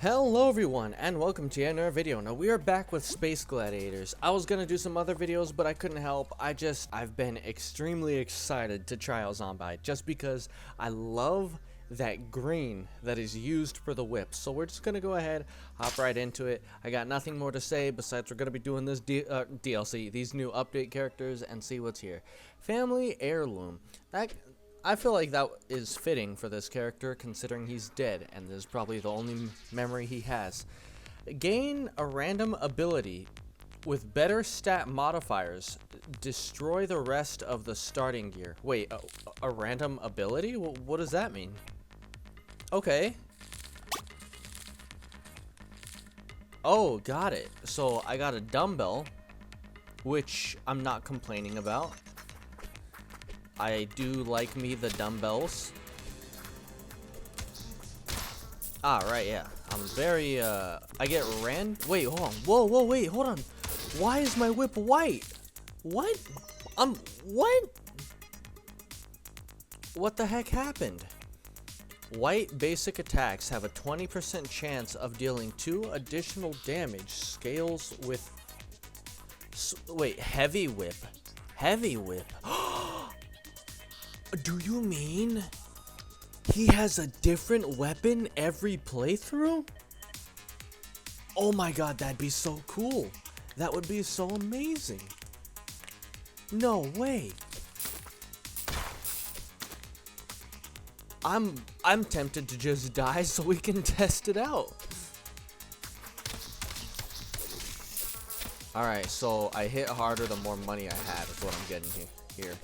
Hello everyone and welcome to another video. Now we are back with Space Gladiators. I was gonna do some other videos but I couldn't help. I've been extremely excited to try Out Zombide just because I love that green that is used for the whip. So we're just gonna go ahead, hop right into it. I got nothing more to say besides we're gonna be doing this DLC, these new update characters, and see what's here. Family Heirloom. I feel like that is fitting for this character considering he's dead and this is probably the only memory he has. Gain a random ability with better stat modifiers. Destroy the rest of the starting gear. Wait, a random ability? What does that mean? Okay. Oh, got it. So I got a dumbbell, which I'm not complaining about. I do like me the dumbbells. Right, yeah. I'm very, I get wait, hold on. Whoa, wait, hold on. Why is my whip white? What? What? What the heck happened? White basic attacks have a 20% chance of dealing 2 additional damage. Scales with... wait, heavy whip. Heavy whip. Do you mean he has a different weapon every playthrough? Oh my god, that'd be so cool. That would be so amazing. No way. I'm tempted to just die so we can test it out. Alright, so I hit harder the more money I have is what I'm getting here.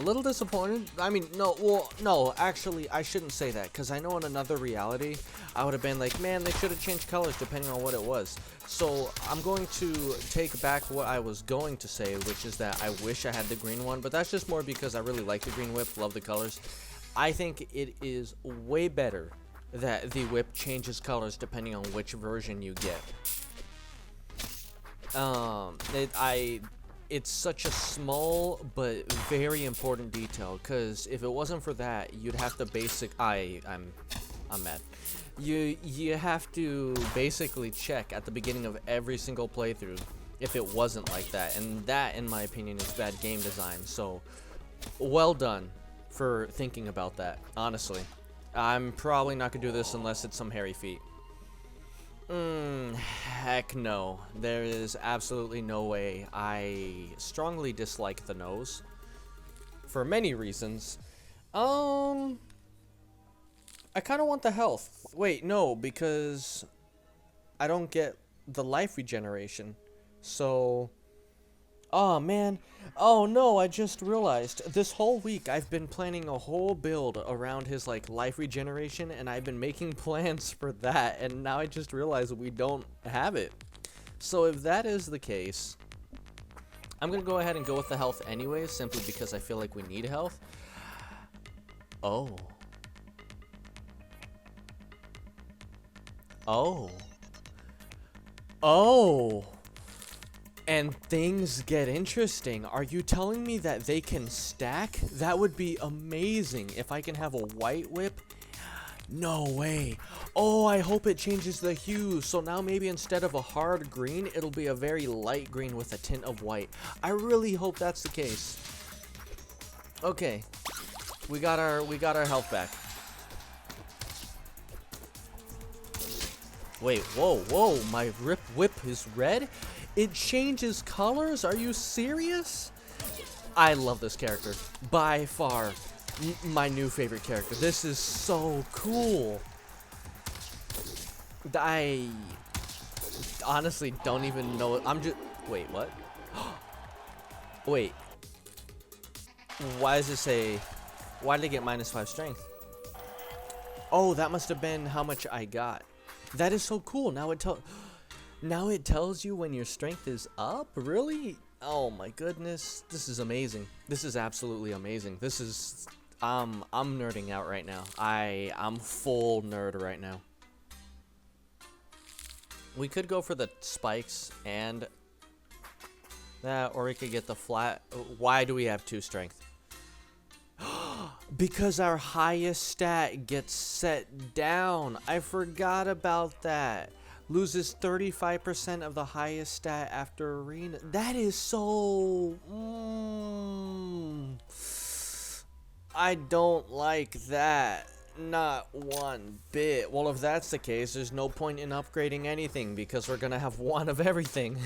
A little disappointed. I mean, no, actually, I shouldn't say that, because I know in another reality, I would have been like, man, they should have changed colors depending on what it was. So, I'm going to take back what I was going to say, which is that I wish I had the green one, but that's just more because I really like the green whip, love the colors. I think it is way better that the whip changes colors depending on which version you get. It's such a small but very important detail, because if it wasn't for that, you'd have to I'm mad. You have to basically check at the beginning of every single playthrough if it wasn't like that, and that, in my opinion, is bad game design. So, well done for thinking about that. Honestly, I'm probably not gonna do this unless it's some hairy feet. Heck no. There is absolutely no way. I strongly dislike the nose for many reasons. I kind of want the health. Wait, no, because I don't get the life regeneration. So, oh man. Oh no, I just realized this whole week I've been planning a whole build around his like life regeneration, and I've been making plans for that, and now I just realized we don't have it. So if that is the case, I'm gonna go ahead and go with the health anyways, simply because I feel like we need health. Oh. And things get interesting. Are you telling me that they can stack? That would be amazing if I can have a white whip. No way. Oh, I hope it changes the hue. So now maybe instead of a hard green, it'll be a very light green with a tint of white. I really hope that's the case. Okay. We got our health back. Wait, whoa, my whip is red? It changes colors? Are you serious? I love this character. By far, my new favorite character. This is so cool. I honestly don't even know. Wait, what? Wait. Why does it say... Why did I get -5 strength? Oh, that must have been how much I got. That is so cool. Now it tells you when your strength is up? Really? Oh my goodness. This is amazing. This is absolutely amazing. This is... I'm nerding out right now. I'm full nerd right now. We could go for the spikes and that, or we could get the flat. Why do we have 2 strength? Because our highest stat gets set down. I forgot about that. Loses 35% of the highest stat after arena. That is so... I don't like that. Not one bit. Well, if that's the case, there's no point in upgrading anything because we're gonna have one of everything.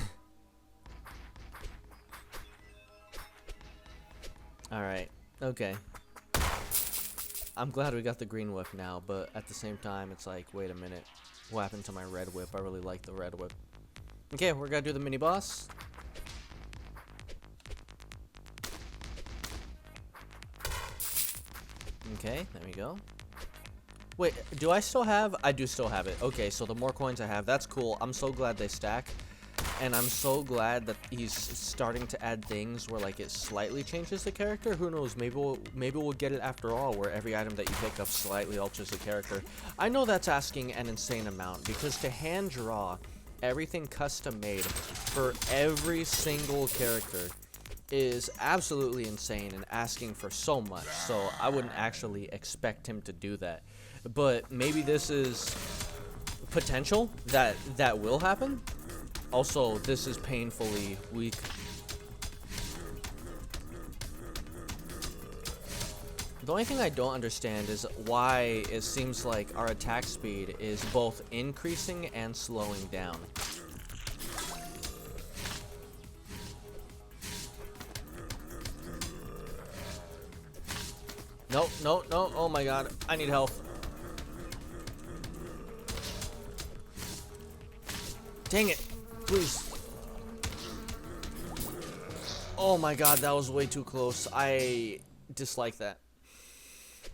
Alright. Okay. I'm glad we got the green whip now, but at the same time, it's like, wait a minute. What happened to my red whip? I really like the red whip. Okay, we're gonna do the mini boss. Okay, there we go. Wait, do I still have? I do still have it. Okay, so the more coins I have, that's cool. I'm so glad they stack. And I'm so glad that he's starting to add things where like it slightly changes the character. Who knows? Maybe we'll get it after all, where every item that you pick up slightly alters the character. I know that's asking an insane amount because to hand draw everything custom made for every single character is absolutely insane and asking for so much. So I wouldn't actually expect him to do that. But maybe this is potential that will happen. Also, this is painfully weak. The only thing I don't understand is why it seems like our attack speed is both increasing and slowing down. No, no, no. Oh my god. I need health. Dang it. Please. Oh my god, that was way too close. I dislike that.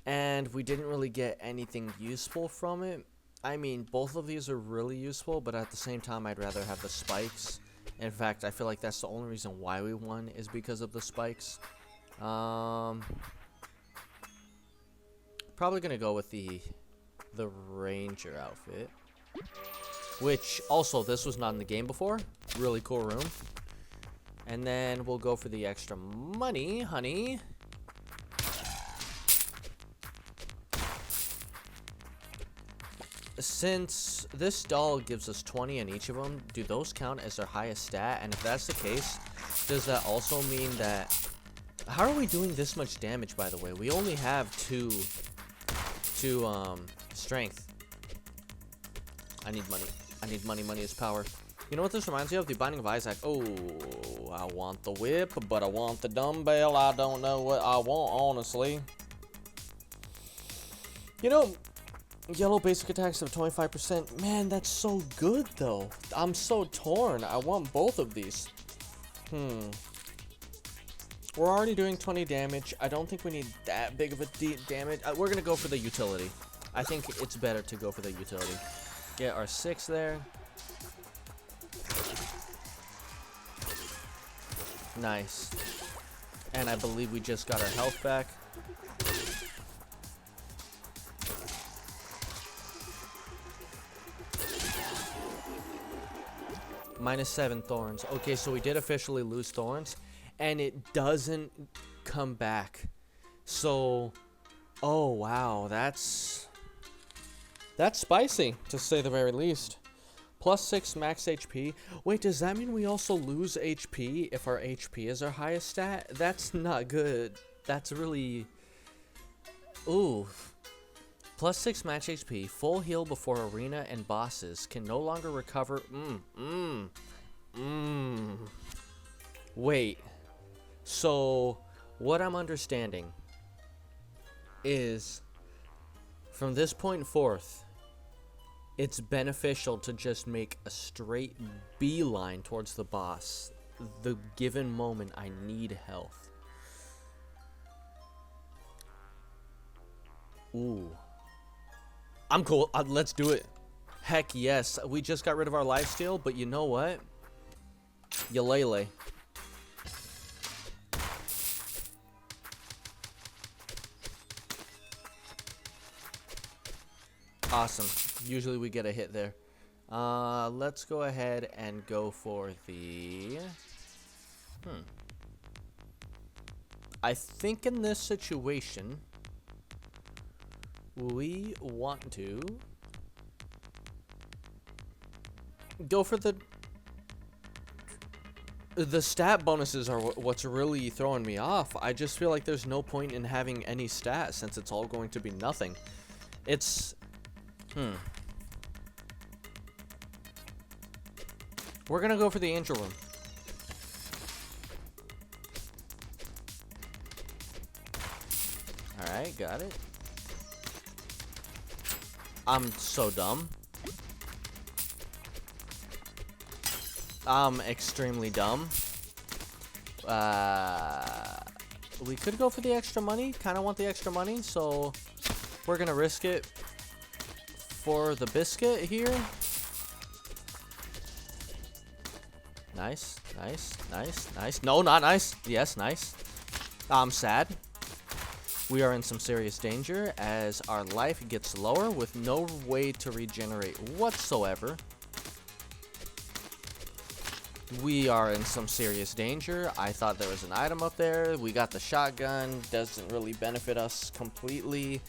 And we didn't really get anything useful from it. I mean, both of these are really useful, but at the same time, I'd rather have the spikes. In fact, I feel like that's the only reason why we won is because of the spikes. Probably gonna go with the ranger outfit. Which, also, this was not in the game before. Really cool room. And then we'll go for the extra money, honey. Since this doll gives us 20 in each of them, do those count as their highest stat? And if that's the case, does that also mean that... How are we doing this much damage, by the way? We only have two strength. I need money. I need money. Money is power. You know what this reminds me of? The Binding of Isaac. Oh, I want the whip, but I want the dumbbell. I don't know what I want, honestly. You know, yellow basic attacks of 25%. Man, that's so good, though. I'm so torn. I want both of these. We're already doing 20 damage. I don't think we need that big of a damage. We're going to go for the utility. I think it's better to go for the utility. Get our 6 there. Nice. And I believe we just got our health back. -7 thorns. Okay, so we did officially lose thorns. And it doesn't come back. So, oh wow, that's spicy, to say the very least. +6 max HP. Wait, does that mean we also lose HP if our HP is our highest stat? That's not good. That's really... Ooh. +6 max HP, full heal before arena and bosses, can no longer recover... Wait. So, what I'm understanding is, from this point forth, it's beneficial to just make a straight beeline towards the boss the given moment I need health. Ooh. I'm cool. Let's do it. Heck yes. We just got rid of our lifesteal, but you know what? Yalele. Awesome. Usually we get a hit there. Let's go ahead and go for the... I think in this situation, we want to go for the stat bonuses are what's really throwing me off. I just feel like there's no point in having any stats since it's all going to be nothing. It's We're gonna go for the angel room. Alright, got it. I'm so dumb. I'm extremely dumb. We could go for the extra money. Kind of want the extra money, so we're gonna risk it for the biscuit here. Nice, nice, nice, nice. No, not nice. Yes, nice. I'm sad. We are in some serious danger as our life gets lower with no way to regenerate whatsoever. We are in some serious danger. I thought there was an item up there. We got the shotgun. Doesn't really benefit us completely.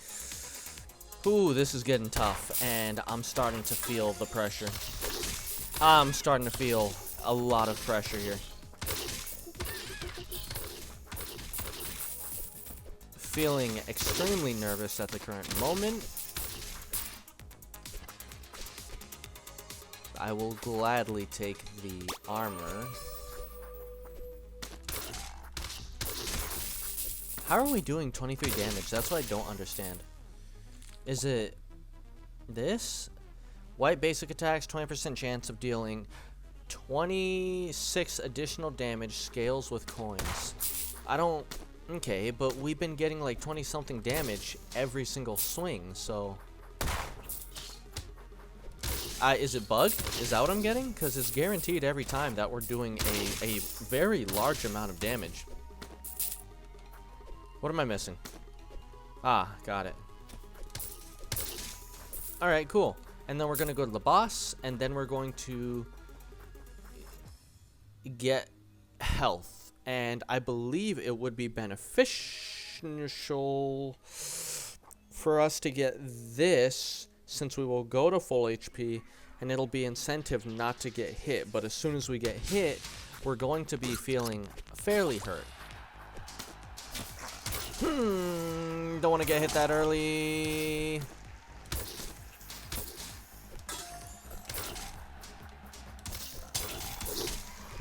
Ooh, this is getting tough, and I'm starting to feel the pressure. I'm starting to feel a lot of pressure here. Feeling extremely nervous at the current moment. I will gladly take the armor. How are we doing 23 damage? That's what I don't understand. Is it this? White basic attacks, 20% chance of dealing 26 additional damage, scales with coins. I don't... Okay, but we've been getting like 20 something damage every single swing, so... is it bugged? Is that what I'm getting? Because it's guaranteed every time that we're doing a very large amount of damage. What am I missing? Ah, got it. Alright, cool. And then we're going to go to the boss, and then we're going to get health. And I believe it would be beneficial for us to get this, since we will go to full HP, and it'll be incentive not to get hit. But as soon as we get hit, we're going to be feeling fairly hurt. Don't want to get hit that early.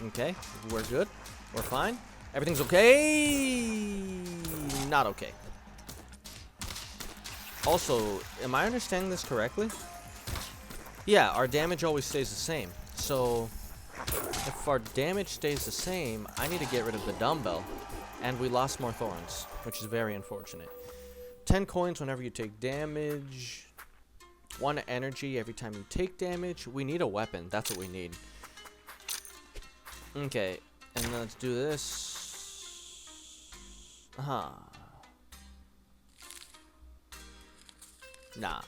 Okay, we're good. We're fine. Everything's okay. Not okay. Also, am I understanding this correctly? Yeah, our damage always stays the same. So, if our damage stays the same, I need to get rid of the dumbbell. And we lost more thorns, which is very unfortunate. 10 coins whenever you take damage. 1 energy every time you take damage. We need a weapon. That's what we need. Okay, and then let's do this. Nah,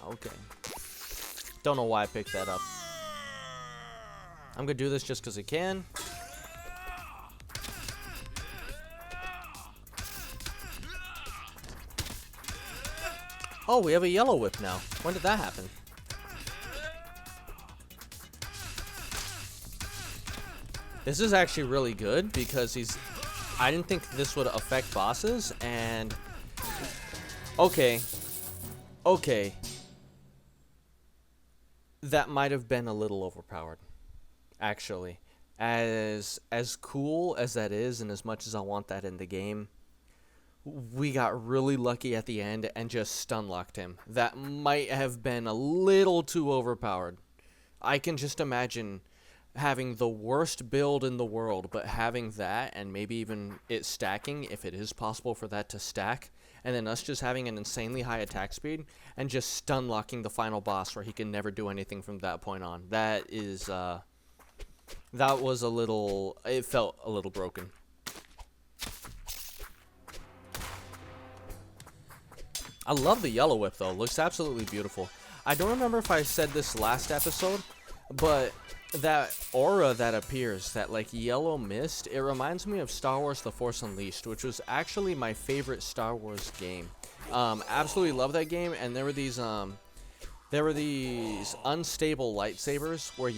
okay. Don't know why I picked that up. I'm gonna do this just because I can. Oh, we have a yellow whip now. When did that happen? This is actually really good because I didn't think this would affect bosses, and okay. That might have been a little overpowered, actually. As cool as that is, and as much as I want that in the game, we got really lucky at the end and just stun locked him. That might have been a little too overpowered. I can just imagine having the worst build in the world, but having that and maybe even it stacking, if it is possible for that to stack, and then us just having an insanely high attack speed and just stun locking the final boss where he can never do anything from that point on. That is that was a little, it felt a little broken. I love the yellow whip though. Looks absolutely beautiful. I don't remember if I said this last episode, but that aura that appears, that like yellow mist, it reminds me of Star Wars The Force Unleashed, which was actually my favorite Star Wars game. Absolutely love that game. And there were these unstable lightsabers where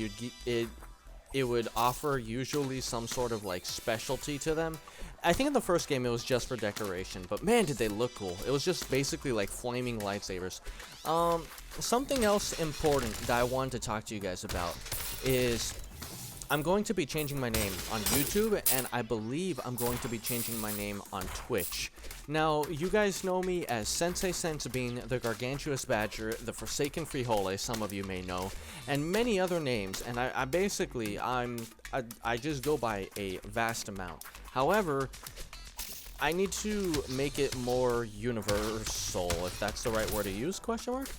it would offer usually some sort of like specialty to them. I think in the first game it was just for decoration, but man, did they look cool. It was just basically like flaming lightsabers. Something else important that I wanted to talk to you guys about is I'm going to be changing my name on YouTube, and I believe I'm going to be changing my name on Twitch. Now, you guys know me as Sensei Sensei, the Gargantuous Badger, the Forsaken Frijole, some of you may know, and many other names, and I just go by a vast amount. However, I need to make it more universal, if that's the right word to use, question mark?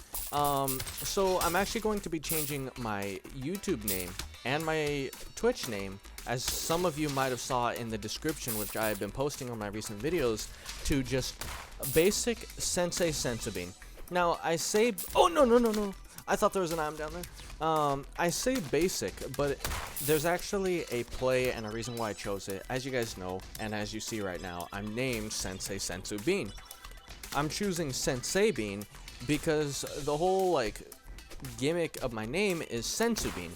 So I'm actually going to be changing my YouTube name and my Twitch name, as some of you might have saw in the description, which I have been posting on my recent videos, to just basic Sensei Sensei. Now, I say, oh no, I thought there was an I'm down there. I say basic, but there's actually a play and a reason why I chose it. As you guys know, and as you see right now, I'm named Sensei Sensu Bean. I'm choosing Sensei Bean because the whole like gimmick of my name is Sensu Bean.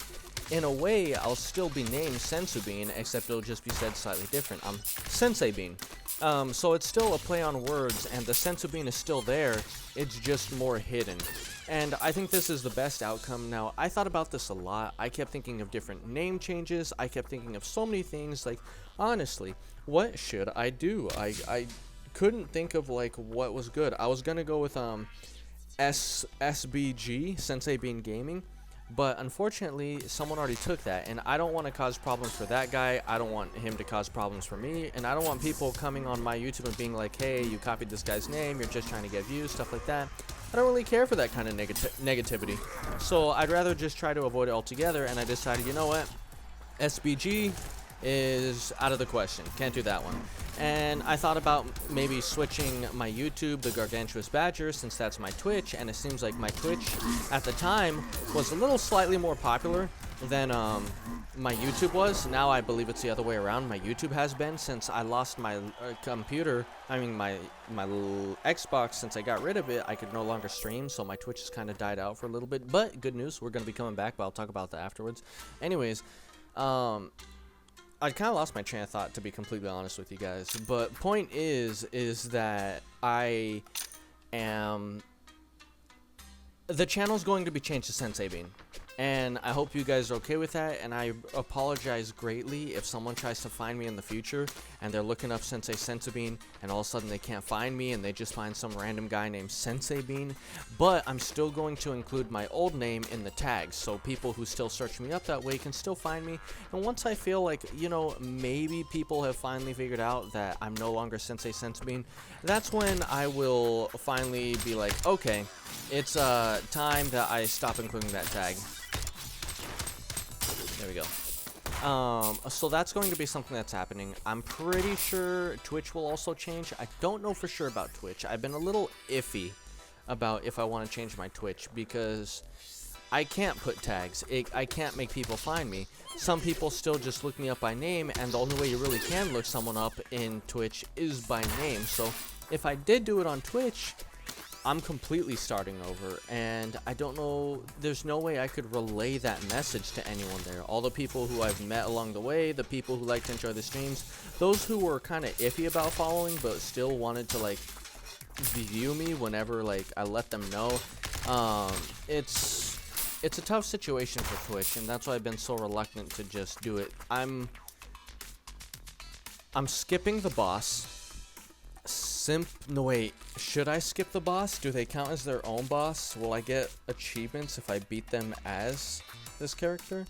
In a way, I'll still be named Sensu Bean, except it'll just be said slightly different. I'm Sensei Bean. So it's still a play on words, and the Sensu Bean is still there, it's just more hidden. And I think this is the best outcome. Now, I thought about this a lot. I kept thinking of different name changes. I kept thinking of so many things. Like, honestly, what should I do? I couldn't think of, like, what was good. I was gonna go with, SBG, Sensei Bean Gaming. But unfortunately, someone already took that, and I don't want to cause problems for that guy. I don't want him to cause problems for me, and I don't want people coming on my YouTube and being like, hey, you copied this guy's name, you're just trying to get views, stuff like that. I don't really care for that kind of negativity. So I'd rather just try to avoid it altogether, and I decided, you know what? SBG is out of the question. Can't do that one. And I thought about maybe switching my YouTube, the Gargantuous Badger, since that's my Twitch, and it seems like my Twitch at the time was a little slightly more popular than my YouTube was. Now I believe it's the other way around. My YouTube has been, since I lost my computer, I mean my Xbox. Since I got rid of it, I could no longer stream, so my Twitch has kind of died out for a little bit. But good news, we're going to be coming back, but I'll talk about that afterwards. Anyways, I kind of lost my train of thought, to be completely honest with you guys. But point is that I am... The channel's going to be changed to Sensei Bean. And I hope you guys are okay with that, and I apologize greatly if someone tries to find me in the future and they're looking up Sensei Sensei Bean and all of a sudden they can't find me and they just find some random guy named Sensei Bean. But I'm still going to include my old name in the tags, so people who still search me up that way can still find me. And once I feel like, you know, maybe people have finally figured out that I'm no longer Sensei Sensei Bean, that's when I will finally be like, okay, it's time that I stop including that tag. There we go. So that's going to be something that's happening. I'm pretty sure Twitch will also change. I don't know for sure about Twitch. I've been a little iffy about if I want to change my Twitch because I can't put tags. I can't make people find me. Some people still just look me up by name, and the only way you really can look someone up in Twitch is by name. So if I did do it on Twitch, I'm completely starting over, and I don't know, there's no way I could relay that message to anyone there. All the people who I've met along the way, the people who like to enjoy the streams, those who were kind of iffy about following but still wanted to like view me whenever like I let them know. It's a tough situation for Twitch, and that's why I've been so reluctant to just do it. I'm skipping the boss. No wait, should I skip the boss? Do they count as their own boss? Will I get achievements if I beat them as this character?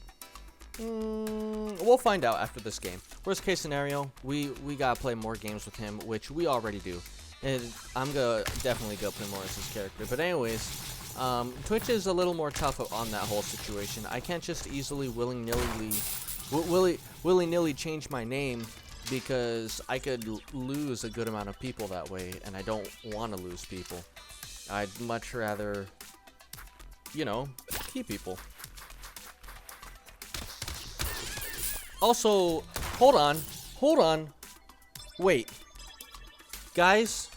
We'll find out after this game. Worst case scenario, we gotta play more games with him, which we already do. And I'm gonna definitely go play more as this character. But anyways, Twitch is a little more tough on that whole situation. I can't just easily willy-nilly change my name, because I could lose a good amount of people that way, and I don't want to lose people. I'd much rather, you know, keep people. Also, hold on. Wait. Guys,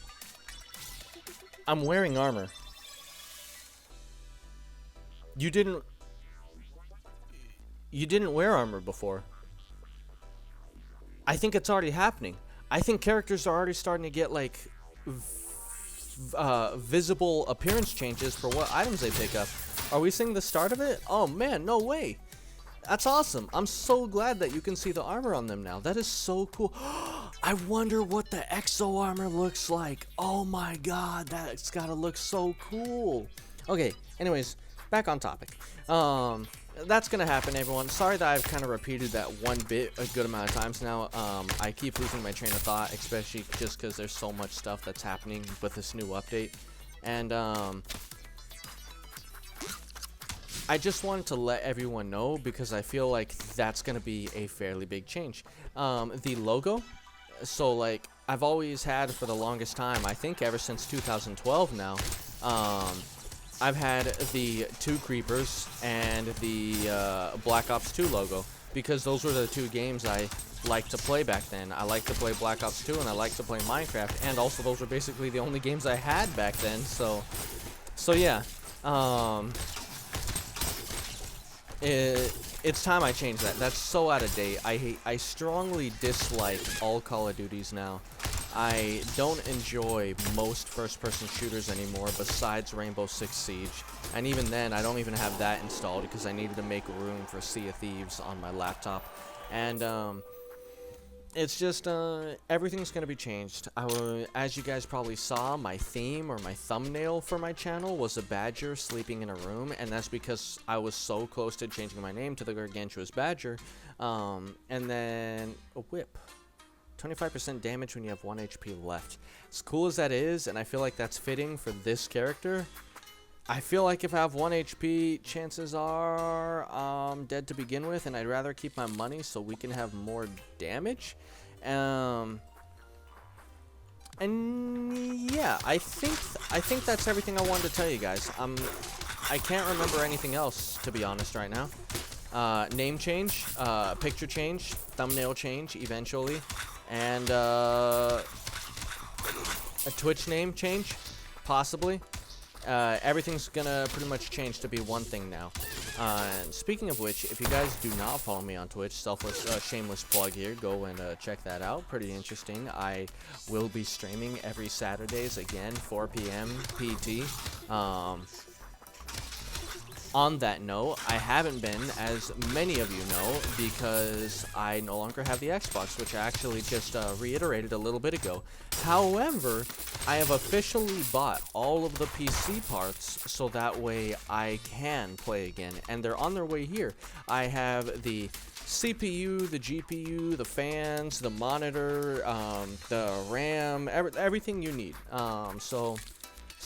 I'm wearing armor. You didn't wear armor before. I think it's already happening. I think characters are already starting to get like visible appearance changes for what items they pick up. Are we seeing the start of it? Oh man, no way. That's awesome. I'm so glad that you can see the armor on them now. That is so cool. I wonder what the exo armor looks like. Oh my god, that's gotta look so cool. Okay, anyways, back on topic. That's gonna happen, everyone. Sorry that I've kind of repeated that one bit a good amount of times now. I keep losing my train of thought, especially just because there's so much stuff that's happening with this new update. And I just wanted to let everyone know because I feel like that's gonna be a fairly big change. The logo, so like I've always had for the longest time, I think ever since 2012 now, I've had the 2 creepers and the Black Ops 2 logo because those were the 2 games I liked to play back then. I liked to play Black Ops 2 and I liked to play Minecraft, and also those were basically the only games I had back then. So yeah. It's time I change that. That's so out of date. I strongly dislike all Call of Duties now. I don't enjoy most first-person shooters anymore besides Rainbow Six Siege. And even then, I don't even have that installed because I needed to make room for Sea of Thieves on my laptop. And it's just everything's gonna be changed. As you guys probably saw, my theme or my thumbnail for my channel was a badger sleeping in a room, and that's because I was so close to changing my name to the Gargantuous Badger. And then a whip. 25% damage when you have 1 HP left. As cool as that is, and I feel like that's fitting for this character, I feel like if I have 1 HP, chances are I'm dead to begin with, and I'd rather keep my money so we can have more damage. And yeah, I think that's everything I wanted to tell you guys. I can't remember anything else, to be honest, right now. Name change, picture change, thumbnail change eventually, and a Twitch name change, possibly. Everything's gonna pretty much change to be one thing now. And speaking of which, if you guys do not follow me on Twitch, shameless plug here, go and check that out. Pretty interesting. I will be streaming every Saturdays again, 4 p.m. PT. On that note, I haven't been, as many of you know, because I no longer have the Xbox, which I actually just reiterated a little bit ago. However, I have officially bought all of the PC parts so that way I can play again, and they're on their way here. I have the CPU, the GPU, the fans, the monitor, the RAM, everything you need. So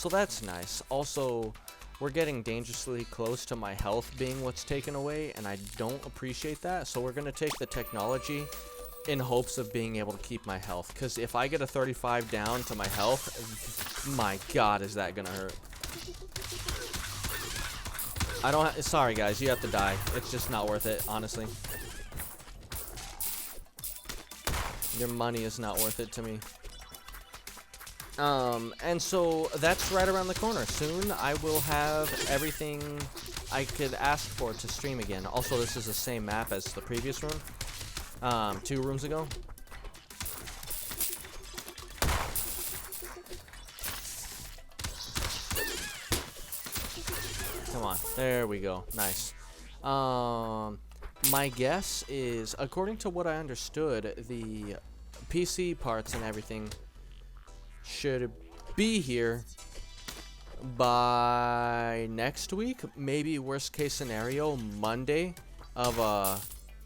that's nice. Also, we're getting dangerously close to my health being what's taken away, and I don't appreciate that. So we're going to take the technology in hopes of being able to keep my health. Because if I get a 35 down to my health, my god, is that going to hurt. Sorry guys, you have to die. It's just not worth it, honestly. Your money is not worth it to me. And so that's right around the corner. Soon I will have everything I could ask for to stream again. Also, this is the same map as the previous room, 2 rooms ago. Come on, there we go. Nice. My guess is, according to what I understood, the PC parts and everything should be here by next week, maybe worst case scenario Monday of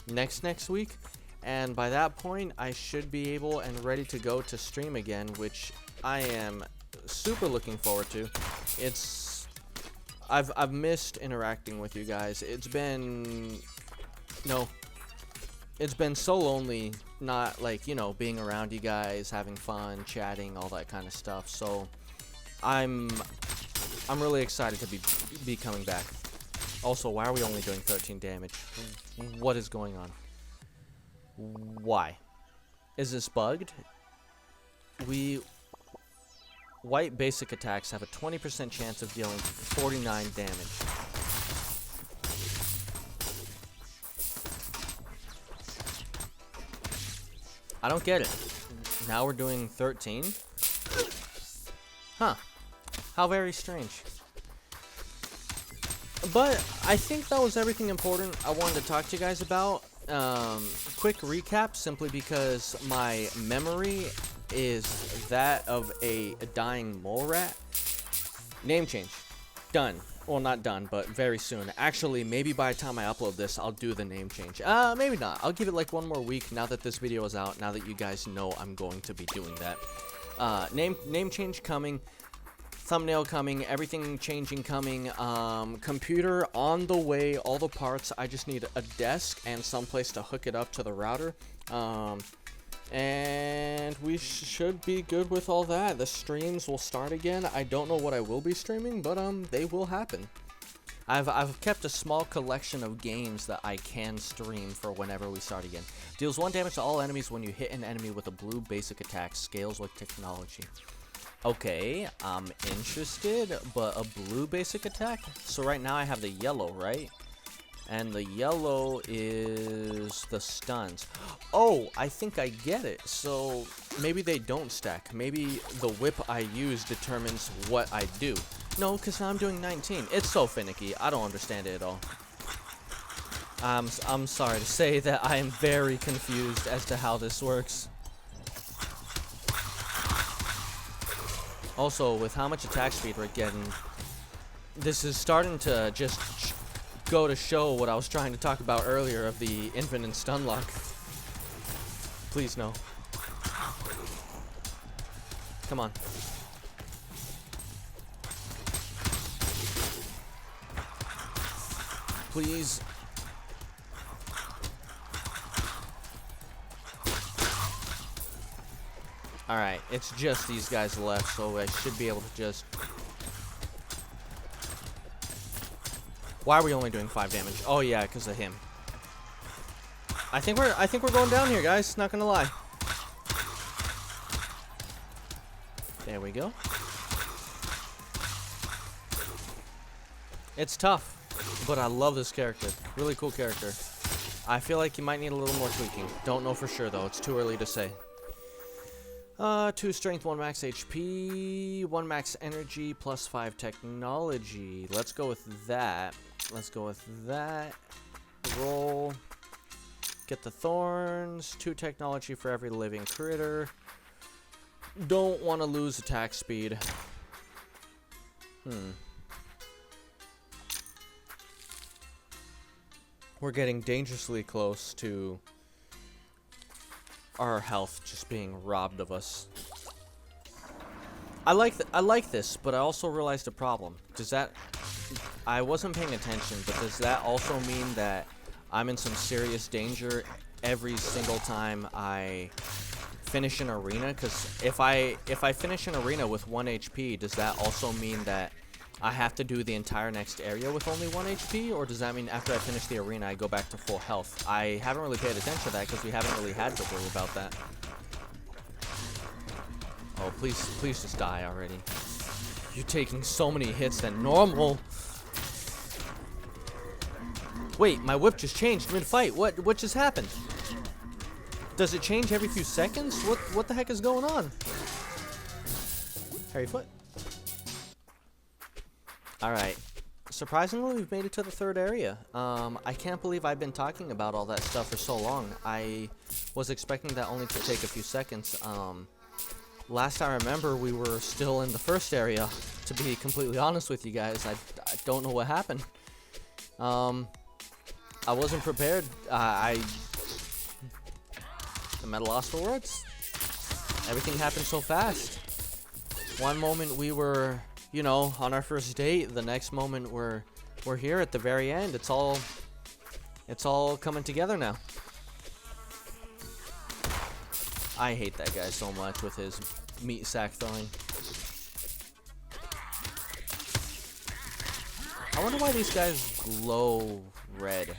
next week, and by that point I should be able and ready to go to stream again, which I am super looking forward to. I've missed interacting with you guys. It's been so lonely, not like, you know, being around you guys, having fun, chatting, all that kind of stuff. So I'm really excited to be coming back. Also, why are we only doing 13 damage? What is going on? Why? Is this bugged? white basic attacks have a 20% chance of dealing 49 damage. I don't get it. Now we're doing 13? Huh. How very strange. But I think that was everything important I wanted to talk to you guys about. Quick recap, simply because my memory is that of a dying mole rat. Name change. Done. Well, not done, but very soon. Actually, maybe by the time I upload this, I'll do the name change. Maybe not. I'll give it like one more week now that this video is out, now that you guys know I'm going to be doing that. Name change coming. Thumbnail coming, everything changing coming, computer on the way, all the parts. I just need a desk and someplace to hook it up to the router. And we should be good with all that. The streams will start again. I don't know what I will be streaming, but they will happen. I've kept a small collection of games that I can stream for whenever we start again. Deals 1 damage to all enemies when you hit an enemy with a blue basic attack. Scales with technology. Okay, I'm interested, but a blue basic attack? So right now I have the yellow, right? And the yellow is the stuns. Oh, I think I get it. So maybe they don't stack. Maybe the whip I use determines what I do. No, because now I'm doing 19. It's so finicky. I don't understand it at all. I'm sorry to say that I am very confused as to how this works. Also, with how much attack speed we're getting, this is starting to just go to show what I was trying to talk about earlier of the infinite stun lock. Please no. Come on. Please. Alright, it's just these guys left, so I should be able to just... Why are we only doing 5 damage? Oh yeah, because of him. I think we're going down here, guys. Not gonna lie. There we go. It's tough, but I love this character. Really cool character. I feel like you might need a little more tweaking. Don't know for sure though. It's too early to say. 2 strength, 1 max HP, 1 max energy, plus 5 technology. Let's go with that. Let's go with that. Roll. Get the thorns. 2 technology for every living critter. Don't want to lose attack speed. We're getting dangerously close to our health just being robbed of us. I like this, but I also realized a problem. Does that... I wasn't paying attention, but does that also mean that I'm in some serious danger every single time I finish an arena? Because if I finish an arena with 1 HP, does that also mean that I have to do the entire next area with only 1 HP? Or does that mean after I finish the arena, I go back to full health? I haven't really paid attention to that because we haven't really had to worry about that. Oh, please just die already. You're taking so many hits than normal. Wait, my whip just changed mid-fight. What just happened? Does it change every few seconds? What the heck is going on? Harry Foot. Alright. Surprisingly, we've made it to the 3rd area. I can't believe I've been talking about all that stuff for so long. I was expecting that only to take a few seconds. Last I remember, we were still in the 1st area, to be completely honest with you guys. I don't know what happened. I wasn't prepared. I'm at a loss for words. Everything happened so fast. One moment we were, you know, on our first date. The next moment we're here at the very end. It's all coming together now. I hate that guy so much with his meat sack throwing. I wonder why these guys glow red.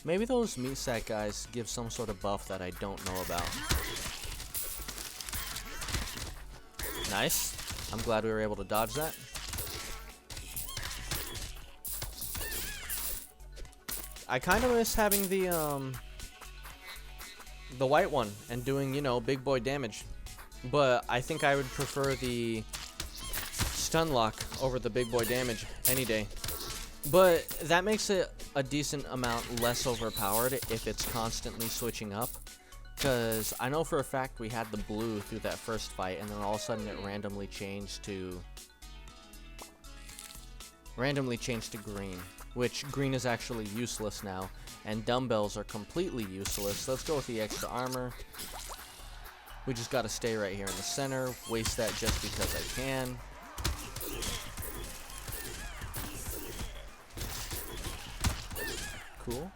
Maybe those meat sack guys give some sort of buff that I don't know about. Nice. I'm glad we were able to dodge that. I kind of miss having the white one and doing, you know, big boy damage. But I think I would prefer the stun lock over the big boy damage any day. But that makes it a decent amount less overpowered if it's constantly switching up. Because I know for a fact we had the blue through that first fight, and then all of a sudden it randomly changed to green, which green is actually useless now, and dumbbells are completely useless. Let's go with the extra armor. We just gotta stay right here in the center, waste that just because I can. Cool.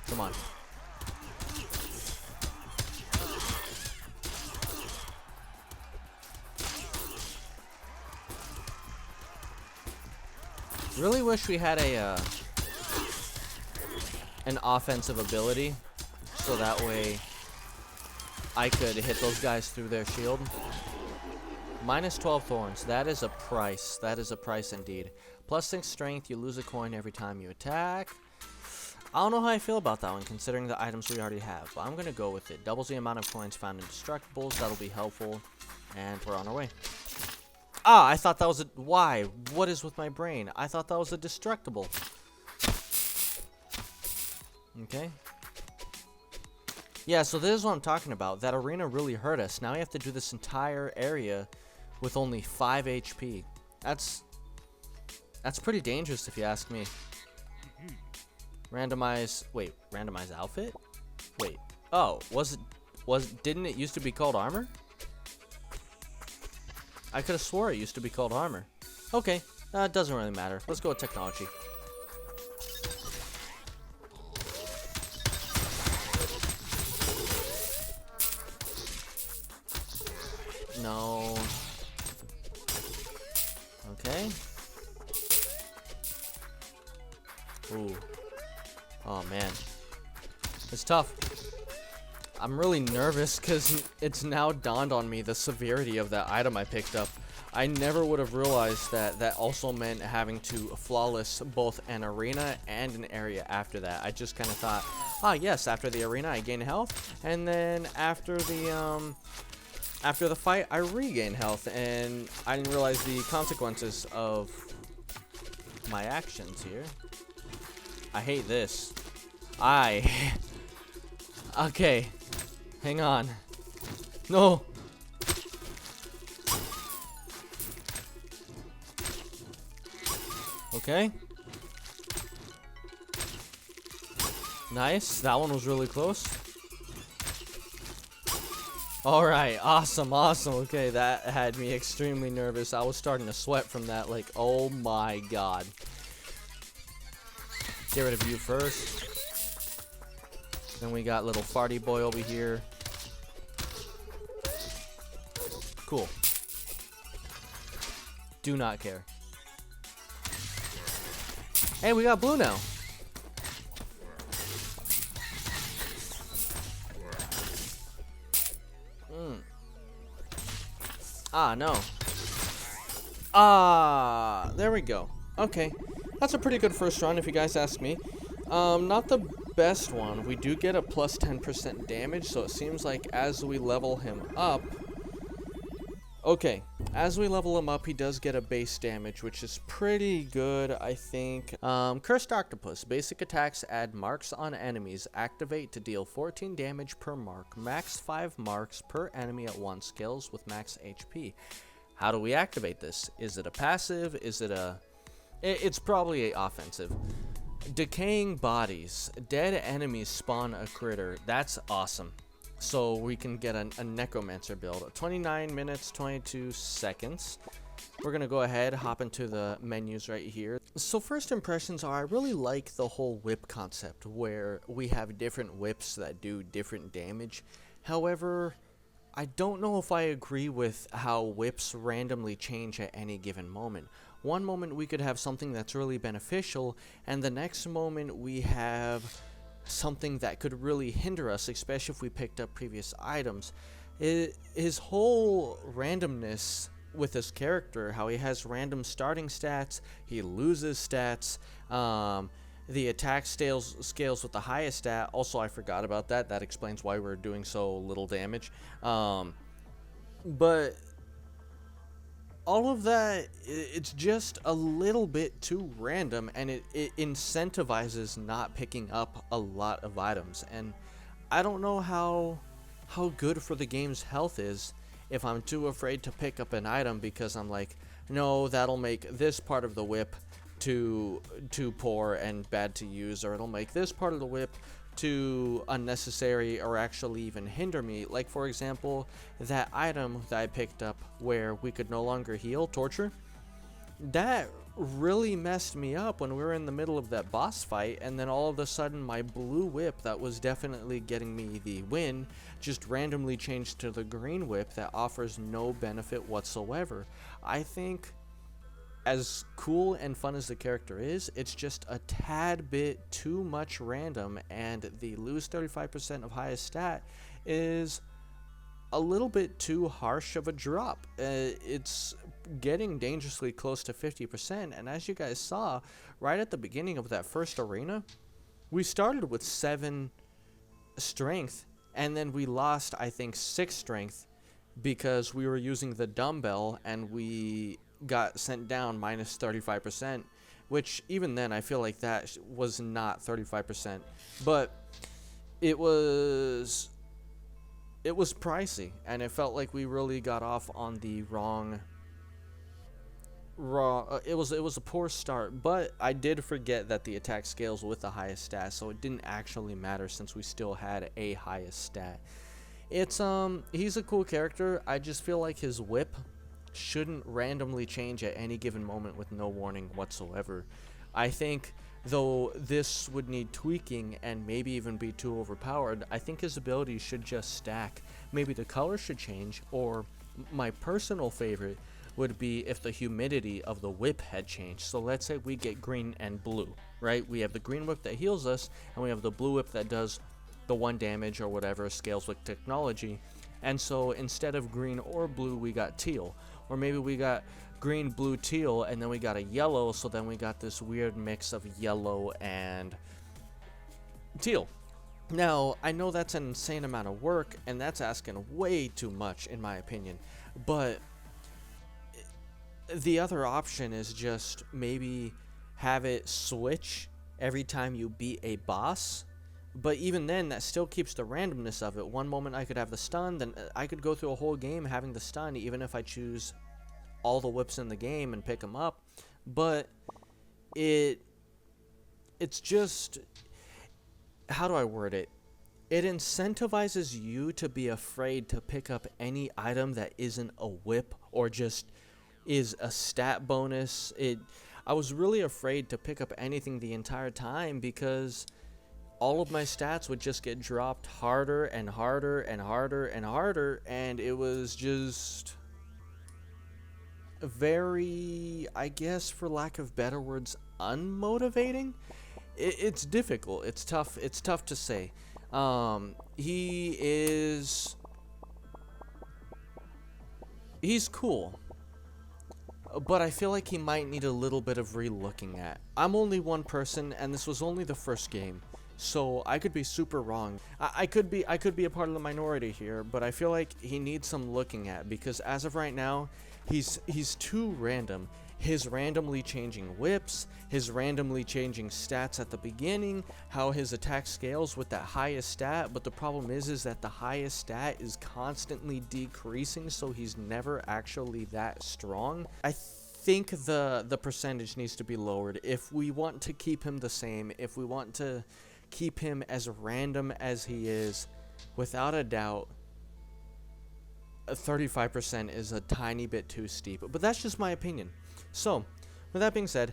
Come on. Really wish we had an offensive ability, so that way I could hit those guys through their shield. Minus 12 thorns. That is a price. That is a price indeed. Plus 6 strength. You lose a coin every time you attack. I don't know how I feel about that one, considering the items we already have, but I'm going to go with it. Doubles the amount of coins found in destructibles. That'll be helpful. And we're on our way. Ah, I thought that was a... Why? What is with my brain? I thought that was a destructible. Okay. Yeah, so this is what I'm talking about. That arena really hurt us. Now we have to do this entire area with only 5 HP. That's pretty dangerous if you ask me. Randomize... Wait, randomize outfit? Wait. Oh, didn't it used to be called armor? I could have swore it used to be called armor. Okay, it doesn't really matter. Let's go with technology. No. Okay. Ooh. Oh man. It's tough. I'm really nervous because it's now dawned on me the severity of that item I picked up. I never would have realized that that also meant having to flawless both an arena and an area after that. I just kind of thought, ah yes, after the arena I gain health, and then after the fight I regain health, and I didn't realize the consequences of my actions here. I hate this. Okay. Hang on. No. Okay. Nice. That one was really close. Alright. Awesome. Awesome. Okay. That had me extremely nervous. I was starting to sweat from that. Like, oh my god. Get rid of you first. Then we got little farty boy over here. Cool. Do not care. Hey, we got blue now. Ah, no. Ah, there we go. Okay. That's a pretty good first run if you guys ask me. Not the best one. We do get a plus 10% damage, so it seems like as we level him up... Okay, as we level him up, he does get a base damage, which is pretty good, I think. Cursed Octopus. Basic attacks add marks on enemies. Activate to deal 14 damage per mark. Max 5 marks per enemy at 1 skills with max HP. How do we activate this? Is it a passive? Is it a... It's probably a offensive. Decaying bodies. Dead enemies spawn a critter. That's awesome. So we can get a necromancer build. 29 minutes, 22 seconds. We're going to go ahead, hop into the menus right here. So first impressions are, I really like the whole whip concept where we have different whips that do different damage. However, I don't know if I agree with how whips randomly change at any given moment. One moment we could have something that's really beneficial, and the next moment we have something that could really hinder us, especially if we picked up previous items. His whole randomness with his character, how he has random starting stats, he loses stats, the attack scales with the highest stat. Also, I forgot about that. That explains why we're doing so little damage. But all of that, it's just a little bit too random, and it incentivizes not picking up a lot of items. And I don't know how good for the game's health is if I'm too afraid to pick up an item because I'm like, no, that'll make this part of the whip too poor and bad to use, or it'll make this part of the whip too unnecessary or actually even hinder me. Like, for example, that item that I picked up where we could no longer heal, torture, that really messed me up when we were in the middle of that boss fight, and then all of a sudden my blue whip that was definitely getting me the win just randomly changed to the green whip that offers no benefit whatsoever. I think, as cool and fun as the character is, it's just a tad bit too much random, and the lose 35% of highest stat is a little bit too harsh of a drop. It's getting dangerously close to 50%, and as you guys saw, right at the beginning of that first arena, we started with 7 strength, and then we lost, I think, 6 strength because we were using the dumbbell, and we got sent down minus 35%, which even then I feel like that was not 35%, but it was pricey, and it felt like we really got off on the wrong it was a poor start. But I did forget that the attack scales with the highest stat, so it didn't actually matter since we still had a highest stat. It's he's a cool character. I just feel like his whip shouldn't randomly change at any given moment with no warning whatsoever. I think, though this would need tweaking and maybe even be too overpowered, I think his abilities should just stack. Maybe the color should change, or my personal favorite would be if the humidity of the whip had changed. So let's say we get green and blue, right? We have the green whip that heals us, and we have the blue whip that does the 1 damage or whatever, scales with technology. And so instead of green or blue, we got teal. Or maybe we got green, blue, teal, and then we got a yellow, so then we got this weird mix of yellow and teal. Now, I know that's an insane amount of work, and that's asking way too much in my opinion, but the other option is just maybe have it switch every time you beat a boss. But even then, that still keeps the randomness of it. One moment I could have the stun, then I could go through a whole game having the stun, even if I choose all the whips in the game and pick them up. But it's just, how do I word it? It incentivizes you to be afraid to pick up any item that isn't a whip or just is a stat bonus. I was really afraid to pick up anything the entire time because all of my stats would just get dropped harder and harder and harder and harder, and it was just very, I guess for lack of better words, unmotivating. It's difficult. It's tough to say. He's cool, but I feel like he might need a little bit of re-looking at. I'm only one person, and this was only the first game, so I could be super wrong. I could be a part of the minority here, but I feel like he needs some looking at, because as of right now, he's too random. His randomly changing whips, his randomly changing stats at the beginning, how his attack scales with that highest stat, but the problem is that the highest stat is constantly decreasing, so he's never actually that strong. I think the percentage needs to be lowered if we want to keep him the same, if we want to keep him as random as he is. Without a doubt, 35% is a tiny bit too steep, but that's just my opinion. So, with that being said,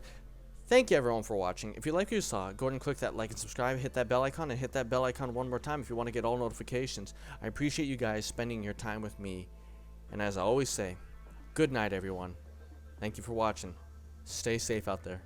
thank you everyone for watching. If you like what you saw, go ahead and click that like and subscribe, hit that bell icon, and hit that bell icon one more time if you want to get all notifications. I appreciate you guys spending your time with me, and as I always say, good night everyone. Thank you for watching. Stay safe out there.